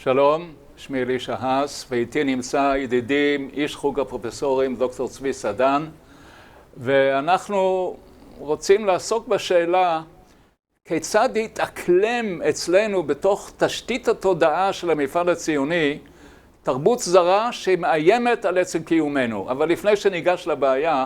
שלום, שמי אלישע האס, ואיתי נמצא ידידי, איש חוג הפרופסורים, דוקטור צבי סדן, ואנחנו רוצים לעסוק בשאלה כיצד להתאקלם אצלנו בתוך תשתית התודעה של המפעל הציוני תרבות זרה שמאיימת על עצם קיומנו. אבל לפני שניגש לבעיה,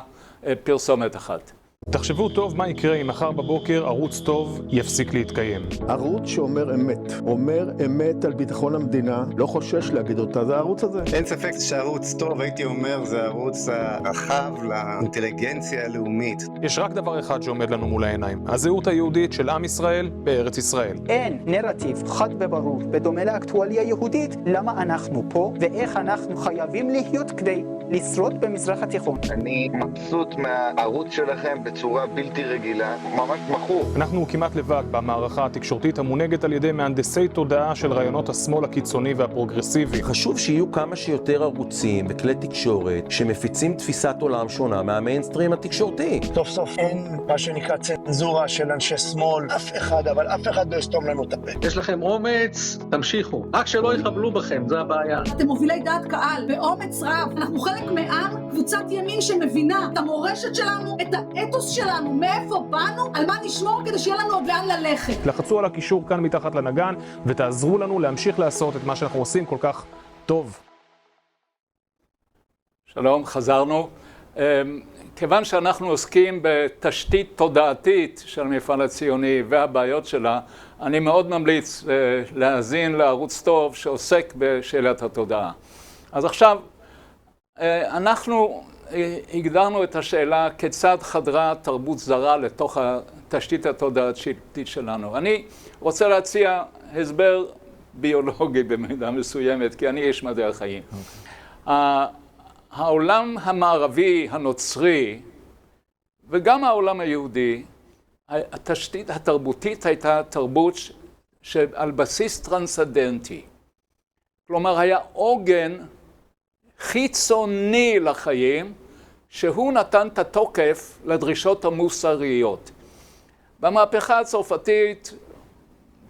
פרסומת אחת. תחשבו טוב מה יקרה אם מחר בבוקר ערוץ טוב יפסיק להתקיים. ערוץ שאומר אמת, אומר אמת על ביטחון המדינה, לא חושש להגיד אותה, זה הערוץ הזה. אין ספק שערוץ טוב, הייתי אומר, זה הערוץ הרחב לאינטליגנציה הלאומית. יש רק דבר אחד שעומד לנו מול העיניים, הזהות היהודית של עם ישראל בארץ ישראל. אין נרטיב חד וברור, בדומה לאקטואליה יהודית, למה אנחנו פה ואיך אנחנו חייבים להיות כדי לשרוד במזרח התיכון. אני מבסוט מהערוץ שלכם בצורה בלתי רגילה, ממש מכור. אנחנו כמעט לבד במערכה התקשורתית המונהגת על ידי מהנדסי תודעה של רעיונות השמאל הקיצוני והפרוגרסיבי. חשוב שיהיו כמה שיותר ערוצים וכלי תקשורת שמפיצים תפיסת עולם שונה מהמיינסטרים התקשורתי. סוף סוף אין מה שנקרא צנזורה של אנשי שמאל, אף אחד, אבל אף אחד לא יסתום לנו את הפה. יש לכם אומץ, תמשיכו. רק שלא יחבלו בכם, זה הבעיה. אתם מובילי דעת קהל, באומץ רב. אנחנו חלק מעם, קבוצת ימין שמבינה את המורשת שלנו, את האתוס שלנו, מאיפה באנו, על מה נשמור כדי שיהיה לנו עוד לאן ללכת. לחצו על הקישור כאן מתחת לנגן ותעזרו לנו להמשיך לעשות את מה שאנחנו עושים כל כך טוב. שלום, חזרנו. כיוון שאנחנו עוסקים בתשתית תודעתית של המפעל הציוני והבעיות שלה, אני מאוד ממליץ להאזין לערוץ טוב שעוסק בשאלת התודעה. אז עכשיו, אנחנו הגדרנו את השאלה כיצד חדרה תרבות זרה לתוך התשתית התודעתית שלנו. אני רוצה להציע הסבר ביולוגי במידה מסוימת, כי אני איש מדעי החיים. העולם המערבי הנוצרי וגם העולם היהודי, התשתית התרבותית הייתה תרבות שעל בסיס טרנסדנטי. כלומר, היה עוגן חיצוני לחיים, שהוא נתן את התוקף לדרישות המוסריות. במהפכה הצרפתית,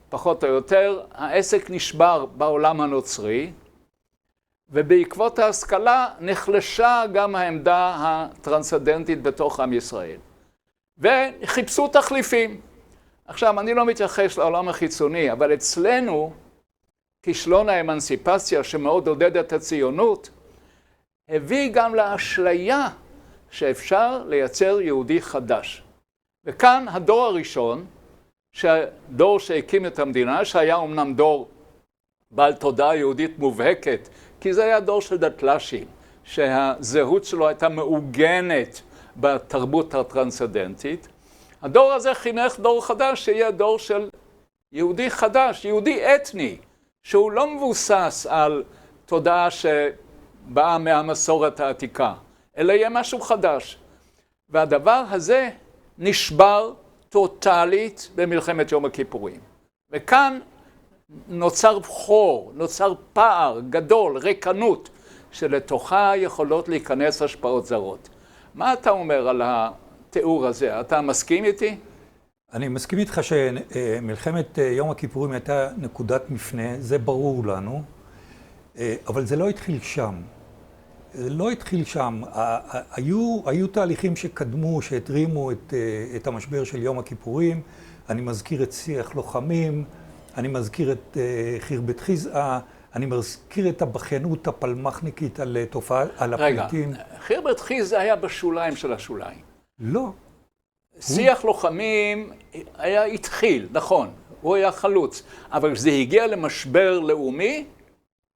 פחות או יותר, העסק נשבר בעולם הנוצרי, ובעקבות ההשכלה נחלשה גם העמדה הטרנסדנטית בתוך עם ישראל. וחיפשו תחליפים. עכשיו, אני לא מתייחס לעולם החיצוני, אבל אצלנו, כישלון האמנסיפציה שמאוד עודד את הציונות, הביא גם לאשליה שאפשר לייצר יהודי חדש. וכאן הדור הראשון, דור שהקים את המדינה, שהיה אומנם דור בעל תודעה יהודית מובהקת, כי זה היה דור של דתל"שים, שהזהות שלו הייתה מעוגנת בתרבות הטרנסדנטית. הדור הזה חינך דור חדש, שיהיה דור של יהודי חדש, יהודי אתני, שהוא לא מבוסס על תודעה שבאה מהמסורת העתיקה, אלא יהיה משהו חדש. והדבר הזה נשבר טוטלית במלחמת יום הכיפורים. וכאן נוצר חור, נוצר פער גדול, ריקנות, שלתוכה יכולות להיכנס השפעות זרות. מה אתה אומר על התיאור הזה? אתה מסכים איתי? אני מסכים איתך שמלחמת יום הכיפורים הייתה נקודת מפנה, זה ברור לנו, אבל זה לא התחיל שם. זה לא התחיל שם. היו תהליכים שקדמו, שהתרימו את המשבר של יום הכיפורים. אני מזכיר את שיח לוחמים, אני מזכיר את חרבת חיזבאללה, אני מזכיר את הבכיינות הפלמחניקית על תופעה, על הפליטים. רגע, חרבת חיזבאללה היה בשוליים של השוליים. לא. שיח לוחמים התחיל, נכון, הוא היה חלוץ, אבל זה הגיע למשבר לאומי,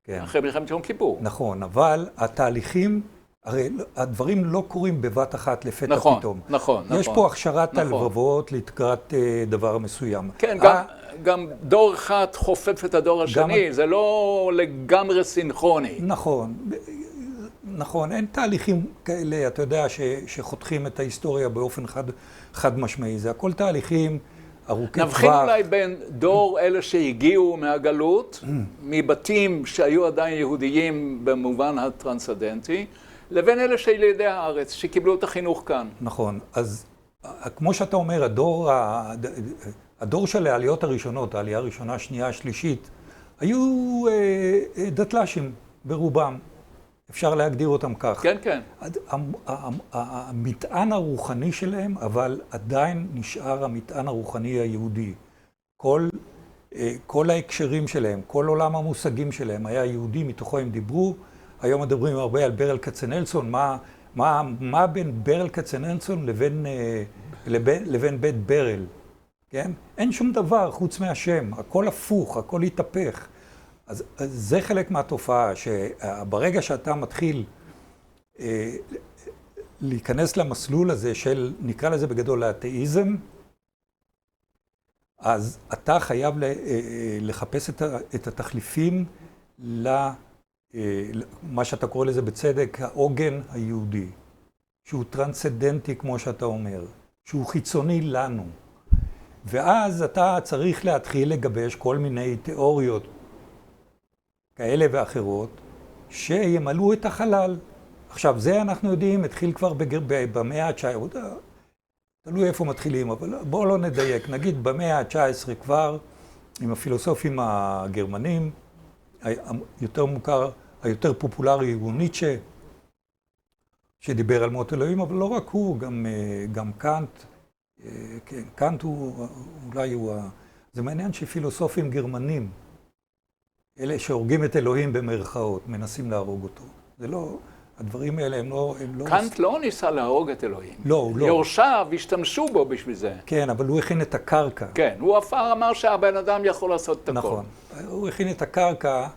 כן. אחרי מלחמת יום כיפור. נכון, אבל התהליכים, הרי הדברים לא קורים בבת אחת לפתע נכון, פתאום. נכון, יש נכון. פה הכשרת הלבבות לקראת דבר מסוים. כן, גם דור אחד חופף את הדור השני, זה לא לגמרי סינכרוני. נכון, נכון, אין תהליכים כאלה, אתה יודע, שחותכים את ההיסטוריה באופן חד משמעי. זה הכל תהליכים ארוכי טווח. נבחין אולי בין דור אלה שהגיעו מהגלות, מבתים שהיו עדיין יהודיים במובן הטרנסדנטי, לבין אלה של ילידי הארץ, שקיבלו את החינוך כאן. נכון, אז כמו שאתה אומר, הדור של העליות הראשונות, העלייה הראשונה, השנייה, השלישית, היו דתל"שים ברובם, אפשר להגדיר אותם כך. כן, כן. המטען הרוחני שלהם, אבל עדיין נשאר המטען הרוחני היהודי. כל ההקשרים שלהם, כל עולם המושגים שלהם היה יהודי, מתוכו הם דיברו. היום מדברים הרבה על ברל כצנלסון, מה בין ברל כצנלסון לבין בית ברל, כן? אין שום דבר חוץ מהשם, הכל הפוך, הכל התהפך. אז זה חלק מהתופעה, שברגע שאתה מתחיל להיכנס למסלול הזה של, נקרא לזה בגדול, האתאיזם, אז אתה חייב לחפש את התחליפים למה שאתה קורא לזה בצדק, העוגן היהודי, שהוא טרנסצדנטי, כמו שאתה אומר, שהוא חיצוני לנו. ואז אתה צריך להתחיל לגבש כל מיני תיאוריות כאלה ואחרות, שימלאו את החלל. עכשיו, זה אנחנו יודעים, התחיל כבר במאה ה-19, תלוי איפה מתחילים, אבל בואו לא נדייק. נגיד במאה ה-19 כבר, עם הפילוסופים הגרמנים, היותר מוכר, היותר פופולרי הוא ניטשה, שדיבר על מות אלוהים, אבל לא רק הוא, גם קאנט. כן, קאנט הוא, אולי הוא, זה מעניין שפילוסופים גרמנים, אלה שהורגים את אלוהים במרכאות, מנסים להרוג אותו. זה לא, הדברים האלה הם לא... קאנט לא ניסה להרוג את אלוהים. לא, לא. יורשיו השתמשו בו בשביל זה. כן, אבל הוא הכין את הקרקע. כן, הוא אפילו אמר שהבן אדם יכול לעשות את הכל. נכון. הוא הכין את הקרקע,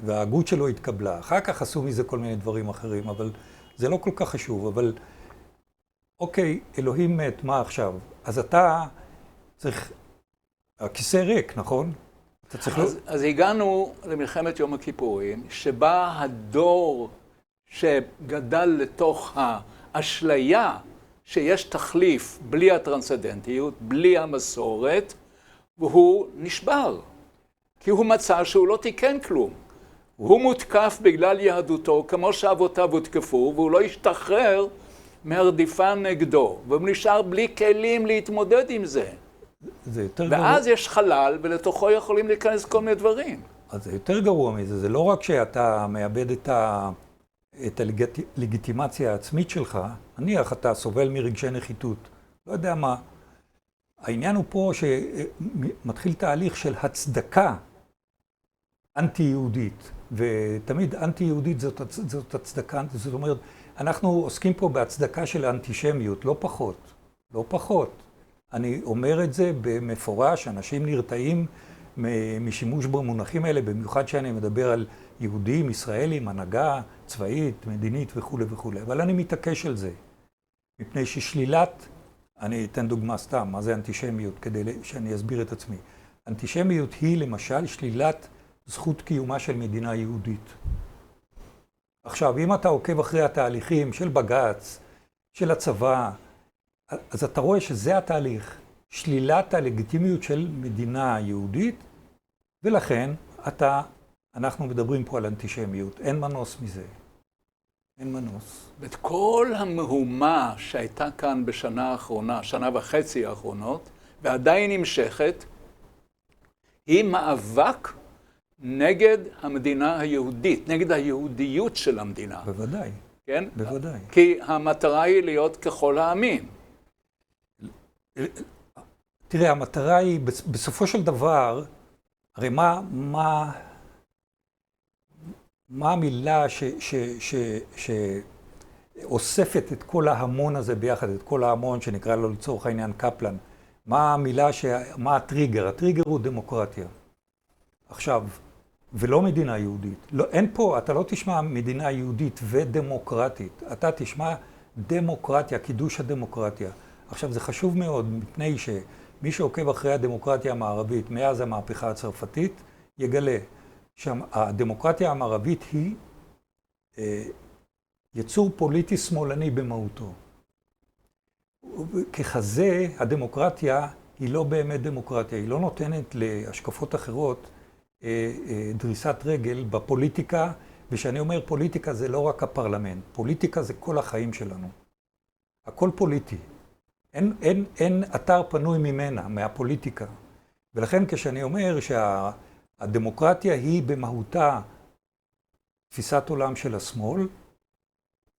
וההגות שלו התקבלה. אחר כך עשו מזה כל מיני דברים אחרים, אבל זה לא כל כך חשוב. אבל, אוקיי, אלוהים מת, מה עכשיו? אז אתה צריך... הכיסא ריק, נכון? אז הגענו למלחמת יום הכיפורים, שבה הדור שגדל לתוך האשליה שיש תחליף בלי הטרנסצדנטיות, בלי המסורת, והוא נשבר. כי הוא מצא שהוא לא תיקן כלום. הוא מותקף בגלל יהדותו, כמו שאבותיו הותקפו, והוא לא השתחרר מהרדיפה נגדו, והוא נשאר בלי כלים להתמודד עם זה. ואז יש חלל, ולתוכו יכולים להיכנס כל מיני דברים. אז זה יותר גרוע מזה. זה לא רק שאתה מאבד את הלגיטימציה העצמית שלך, נניח אתה סובל מרגשי נחיתות. לא יודע מה. העניין הוא פה שמתחיל תהליך של הצדקה אנטי-יהודית. ותמיד אנטי-יהודית זאת הצדקה, זאת אומרת, אנחנו עוסקים פה בהצדקה של האנטישמיות, לא פחות. לא פחות. אני אומר את זה במפורש, אנשים נרתעים משימוש במונחים האלה, במיוחד שאני מדבר על יהודים, ישראלים, הנהגה צבאית, מדינית וכו' וכו'. אבל אני מתעקש על זה, מפני ששלילת, אני אתן דוגמה סתם, מה זה אנטישמיות, כדי שאני אסביר את עצמי. אנטישמיות היא למשל שלילת זכות קיומה של מדינה יהודית. עכשיו, אם אתה עוקב אחרי התהליכים של בג"ץ, של הצבא, אז אתה רואה שזה התהליך, שלילת הלגיטימיות של מדינה יהודית, ולכן אנחנו מדברים פה על אנטישמיות, אין מנוס מזה. אין מנוס. ואת כל המהומה שהייתה כאן בשנה האחרונה, שנה וחצי האחרונות, ועדיין נמשכת, היא מאבק נגד המדינה היהודית, נגד היהודיות של המדינה. בוודאי. כן? בוודאי. כי המטרה היא להיות ככל העמים. תראה, המטרה היא, בסופו של דבר, הרי מה המילה שאוספת את כל ההמון הזה ביחד, את כל ההמון שנקרא לו לצורך העניין קפלן? מה המילה, מה הטריגר? הטריגר הוא דמוקרטיה. עכשיו, ולא מדינה יהודית. לא, אין פה, אתה לא תשמע מדינה יהודית ודמוקרטית. אתה תשמע דמוקרטיה, קידוש הדמוקרטיה. עכשיו, זה חשוב מאוד, מפני שמי שעוקב אחרי הדמוקרטיה המערבית מאז המהפכה הצרפתית, יגלה שהדמוקרטיה המערבית היא יצור פוליטי שמאלני במהותו. ככזה, הדמוקרטיה היא לא באמת דמוקרטיה, היא לא נותנת להשקפות אחרות דריסת רגל בפוליטיקה, ושאני אומר פוליטיקה זה לא רק הפרלמנט, פוליטיקה זה כל החיים שלנו. הכל פוליטי. אין אתר פנוי ממנה, מהפוליטיקה. ולכן כשאני אומר הדמוקרטיה היא במהותה תפיסת עולם של השמאל,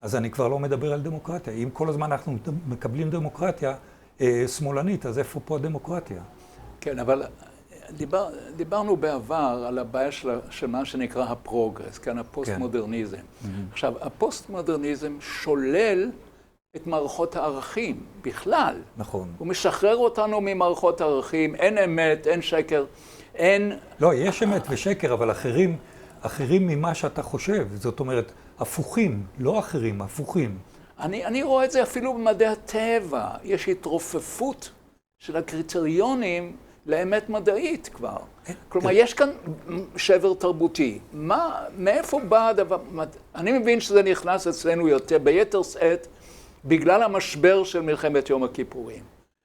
אז אני כבר לא מדבר על דמוקרטיה. אם כל הזמן אנחנו מקבלים דמוקרטיה שמאלנית, אז איפה פה הדמוקרטיה? כן, אבל דיברנו בעבר על הבעיה של מה שנקרא הפרוגרס, כן, הפוסט-מודרניזם. עכשיו, הפוסט-מודרניזם שולל את מערכות הערכים בכלל. נכון. הוא משחרר אותנו ממערכות הערכים, אין אמת, אין שקר, אין... לא, יש אמת ושקר, אבל אחרים ממה שאתה חושב. זאת אומרת, הפוכים, לא אחרים, הפוכים. אני רואה את זה אפילו במדעי הטבע. יש התרופפות של הקריטריונים לאמת מדעית כבר. כלומר, יש כאן שבר תרבותי. מאיפה בא הדבר? אני מבין שזה נכנס אצלנו יותר, ביתר שאת, בגלל המשבר של מלחמת יום הכיפורים.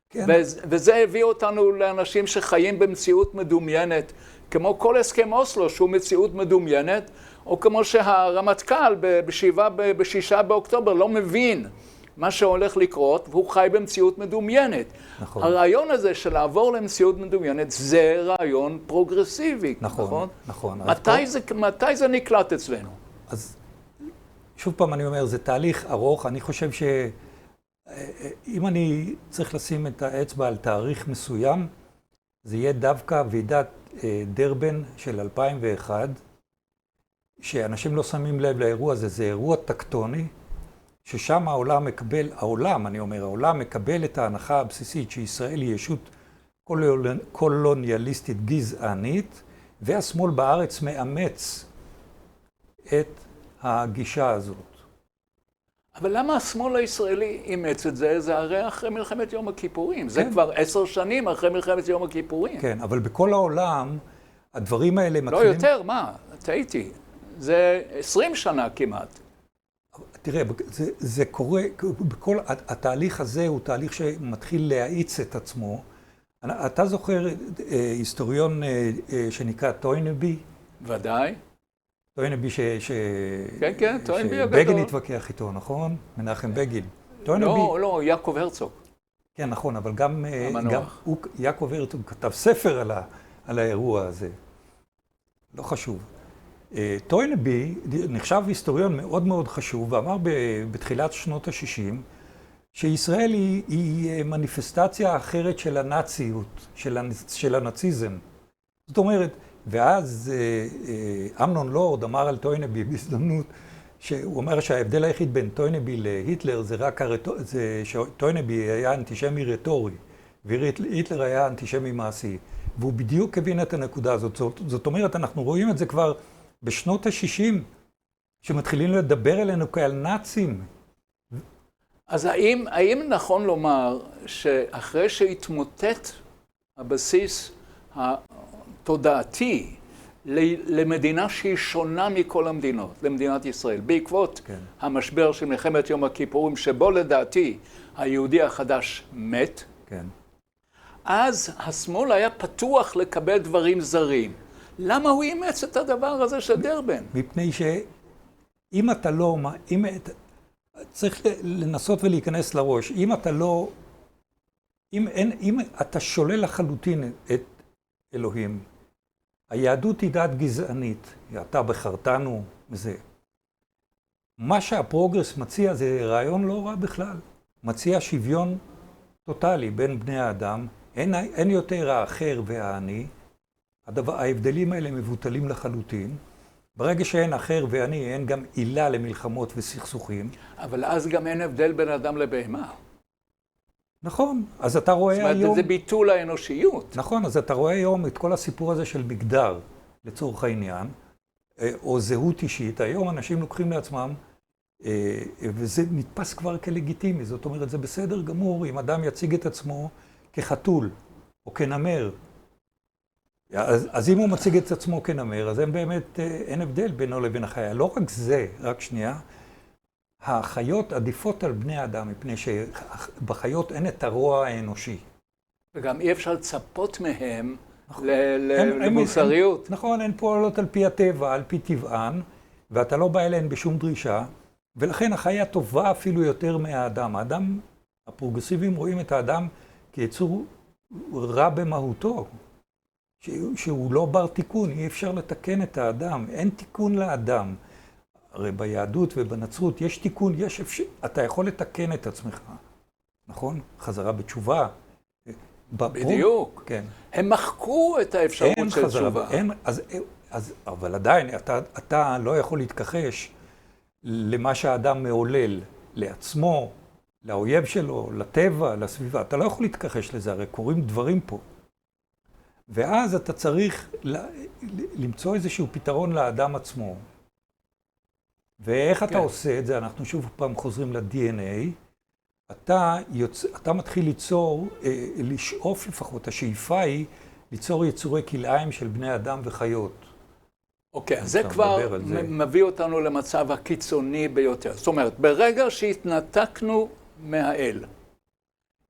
כן. וזה הביא אותנו לאנשים שחיים במציאות מדומיינת, כמו כל הסכם אוסלו, שהוא מציאות מדומיינת, או כמו שהרמטכ"ל ב6 באוקטובר לא מבין מה שהולך לקרות, והוא חי במציאות מדומיינת. נכון. הרעיון הזה של לעבור למציאות מדומיינת, זה רעיון פרוגרסיבי, נכון? נכון. מתי זה נקלט אצלנו? אז שוב פעם אני אומר, זה תהליך ארוך. אני חושב שאם אני צריך לשים את האצבע על תאריך מסוים, זה יהיה דווקא ועידת דרבן של 2001, שאנשים לא שמים לב לאירוע הזה, זה אירוע טקטוני, ששם העולם מקבל את ההנחה הבסיסית שישראל היא ישות קולוניאליסטית גזענית, והשמאל בארץ מאמץ את הגישה הזאת. אבל למה השמאל הישראלי אימץ את זה? זה הרי אחרי מלחמת יום הכיפורים. זה כן. כבר 10 שנים אחרי מלחמת יום הכיפורים. כן, אבל בכל העולם הדברים האלה לא מתחילים... יותר, מה? טעיתי. זה 20 שנה כמעט. תראה, זה קורה, בכל התהליך הזה הוא תהליך שמתחיל להאיץ את עצמו. אתה זוכר היסטוריון שנקרא טוינבי? ודאי. טוינבי כן, טוינבי הגדול. שבגין התווכח איתו, נכון? מנחם בגין. לא, יעקב הרצוג. כן, נכון, אבל גם יעקב הרצוג כתב ספר על האירוע הזה. לא חשוב. טוינבי נחשב היסטוריון מאוד מאוד חשוב, ואמר בתחילת שנות ה-60, שישראל היא מניפסטציה אחרת של הנאציות, של הנאציזם. זאת אומרת, ואז אמנון לורד אמר על טוינבי בהזדמנות, שהוא אומר שההבדל היחיד בין טוינבי להיטלר זה רק שטוינבי היה אנטישמי רטורי, והיטלר היה אנטישמי מעשי. והוא בדיוק הבין את הנקודה הזאת. זאת אומרת, אנחנו רואים את זה כבר בשנות ה-60, שמתחילים לדבר אלינו כעל נאצים. אז האם נכון לומר שאחרי שהתמוטט הבסיס התודעתי למדינה שהיא שונה מכל המדינות, למדינת ישראל, בעקבות המשבר של מלחמת יום הכיפורים, שבו לדעתי היהודי החדש מת, אז השמאל היה פתוח לקבל דברים זרים. למה הוא אימץ את הדבר הזה של דרבן? מפני שאם אתה לא, צריך לנסות ולהיכנס לראש, אם אתה שולל לחלוטין את אלוהים, היהדות היא דת גזענית, אתה בחרתנו וזה. מה שהפרוגרס מציע זה רעיון לא רע בכלל. מציע שוויון טוטלי בין בני האדם, אין יותר האחר והעני, ההבדלים האלה מבוטלים לחלוטין. ברגע שאין אחר ואני, אין גם עילה למלחמות וסכסוכים. אבל אז גם אין הבדל בין אדם לבהמה. נכון, אז אתה רואה היום... זאת אומרת, זה ביטול האנושיות. נכון, אז אתה רואה היום את כל הסיפור הזה של מגדר, לצורך העניין, או זהות אישית. היום אנשים לוקחים לעצמם, וזה נתפס כבר כלגיטימי. זאת אומרת, זה בסדר גמור אם אדם יציג את עצמו כחתול או כנמר. אז אם הוא מציג את עצמו כנמר, אז באמת אין הבדל בינו לבין החיה. לא רק זה, רק שנייה, החיות עדיפות על בני האדם, מפני שבחיות אין את הרוע האנושי. וגם אי אפשר לצפות מהם למוסריות. נכון, הן פועלות על פי הטבע, על פי טבען, ואתה לא בא אליהן בשום דרישה, ולכן החיה טובה אפילו יותר מהאדם. האדם, הפרוגרסיבים רואים את האדם כיצור רע במהותו, שהוא לא בר תיקון, אי אפשר לתקן את האדם, אין תיקון לאדם. הרי ביהדות ובנצרות יש תיקון, אתה יכול לתקן את עצמך, נכון? חזרה בתשובה. בדיוק. כן. הם מחקו את האפשרות של תשובה. אבל עדיין, אתה לא יכול להתכחש למה שהאדם מעולל, לעצמו, לאויב שלו, לטבע, לסביבה. אתה לא יכול להתכחש לזה, הרי קורים דברים פה. ואז אתה צריך למצוא איזשהו פתרון לאדם עצמו. ואיך אתה עושה את זה? אנחנו שוב פעם חוזרים ל-DNA. אתה מתחיל ליצור, לשאוף לפחות, השאיפה היא ליצור יצורי כלאיים של בני אדם וחיות. אוקיי, אז זה כבר מביא אותנו למצב הקיצוני ביותר. זאת אומרת, ברגע שהתנתקנו מהאל,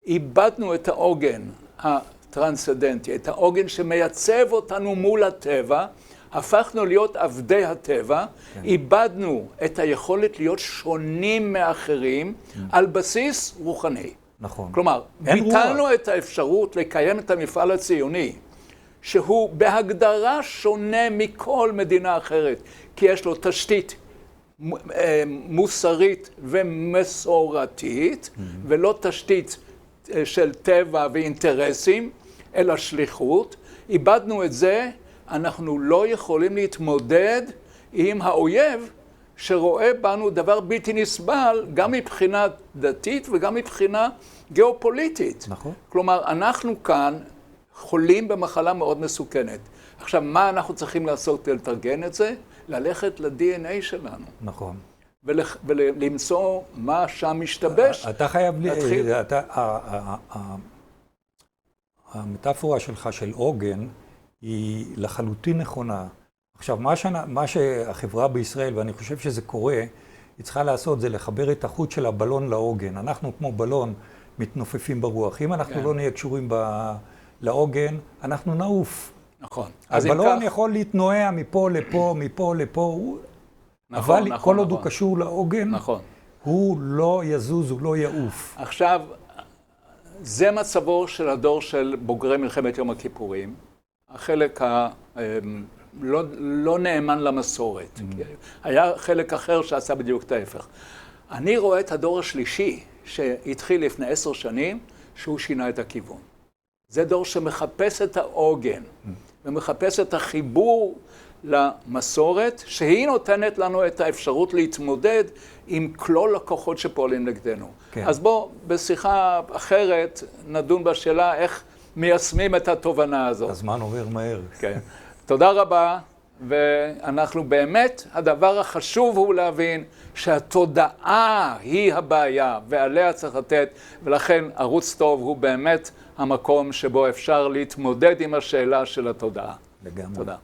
איבדנו את העוגן הטרנסצנדנטי, את העוגן שמייצב אותנו מול הטבע, הפכנו להיות עבדי הטבע, איבדנו את היכולת להיות שונים מאחרים על בסיס רוחני. נכון. כלומר, ביטלנו את האפשרות לקיים את המפעל הציוני, שהוא בהגדרה שונה מכל מדינה אחרת, כי יש לו תשתית מוסרית ומסורתית, ולא תשתית של טבע ואינטרסים, אלא שליחות. איבדנו את זה, אנחנו לא יכולים להתמודד עם האויב שרואה בנו דבר בלתי נסבל, גם מבחינה דתית וגם מבחינה גיאופוליטית. נכון. כלומר, אנחנו כאן חולים במחלה מאוד מסוכנת. עכשיו, מה אנחנו צריכים לעשות כדי לתרגן את זה? ללכת ל-DNA שלנו. נכון. ולמצוא מה שם משתבש. אתה חייב, המטאפורה שלך של עוגן היא לחלוטין נכונה. עכשיו, מה שהחברה בישראל, ואני חושב שזה קורה, היא צריכה לעשות זה לחבר את החוט של הבלון לעוגן. אנחנו כמו בלון מתנופפים ברוח. אם אנחנו לא נהיה קשורים לעוגן, אנחנו נעוף. נכון. הבלון יכול להתנועע מפה לפה, מפה לפה, אבל כל עוד הוא קשור לעוגן, הוא לא יזוז, הוא לא יעוף. עכשיו, זה מצבו של הדור של בוגרי מלחמת יום הכיפורים. החלק לא נאמן למסורת. היה חלק אחר שעשה בדיוק את ההפך. אני רואה את הדור השלישי שהתחיל לפני 10 שנים, שהוא שינה את הכיוון. זה דור שמחפש את העוגן, ומחפש את החיבור למסורת, שהיא נותנת לנו את האפשרות להתמודד עם כלול הכוחות שפועלים נגדנו. אז בוא, בשיחה אחרת, נדון בשאלה איך מיישמים את התובנה הזאת. הזמן עובר מהר. כן. תודה רבה, ואנחנו באמת, הדבר החשוב הוא להבין שהתודעה היא הבעיה, ועליה צריך לתת, ולכן ערוץ טוב הוא באמת המקום שבו אפשר להתמודד עם השאלה של התודעה. לגמרי. תודה.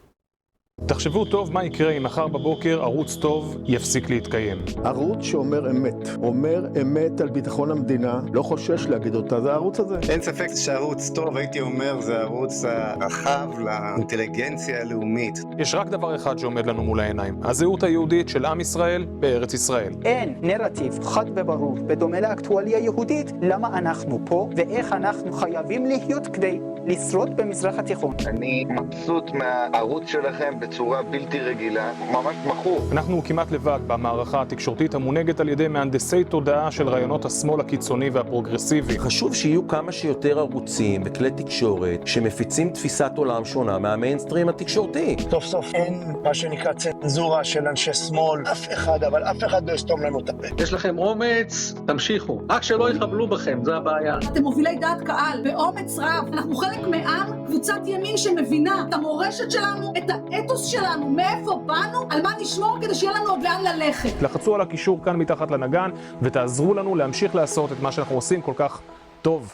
תחשבו טוב מה יקרה אם מחר בבוקר ערוץ טוב יפסיק להתקיים. ערוץ שאומר אמת, אומר אמת על ביטחון המדינה, לא חושש להגיד אותה, זה הערוץ הזה. אין ספק שערוץ טוב, הייתי אומר, זה הערוץ הרחב לאינטליגנציה הלאומית. יש רק דבר אחד שעומד לנו מול העיניים, הזהות היהודית של עם ישראל בארץ ישראל. אין נרטיב חד וברור, בדומה לאקטואליה יהודית, למה אנחנו פה ואיך אנחנו חייבים להיות כדי לשרוד במזרח התיכון. אני מבסוט מהערוץ שלכם בצורה בלתי רגילה, ממש מכור. אנחנו כמעט לבד במערכה התקשורתית המונהגת על ידי מהנדסי תודעה של רעיונות השמאל הקיצוני והפרוגרסיבי. חשוב שיהיו כמה שיותר ערוצים וכלי תקשורת שמפיצים תפיסת עולם שונה מהמיינסטרים התקשורתי. סוף סוף אין מה שנקרא צנזורה של אנשי שמאל, אף אחד, אבל אף אחד לא יסתום לנו את הפה. יש לכם אומץ, תמשיכו. רק שלא יחבלו בכם, זה הבעיה. אתם מובילי דעת קהל, באומץ רב. אנחנו חלק מעם, קבוצת ימין שמבינה את המורשת שלנו, את האתוס שלנו, מאיפה באנו, על מה נשמור כדי שיהיה לנו עוד לאן ללכת. לחצו על הקישור כאן מתחת לנגן ותעזרו לנו להמשיך לעשות את מה שאנחנו עושים כל כך טוב.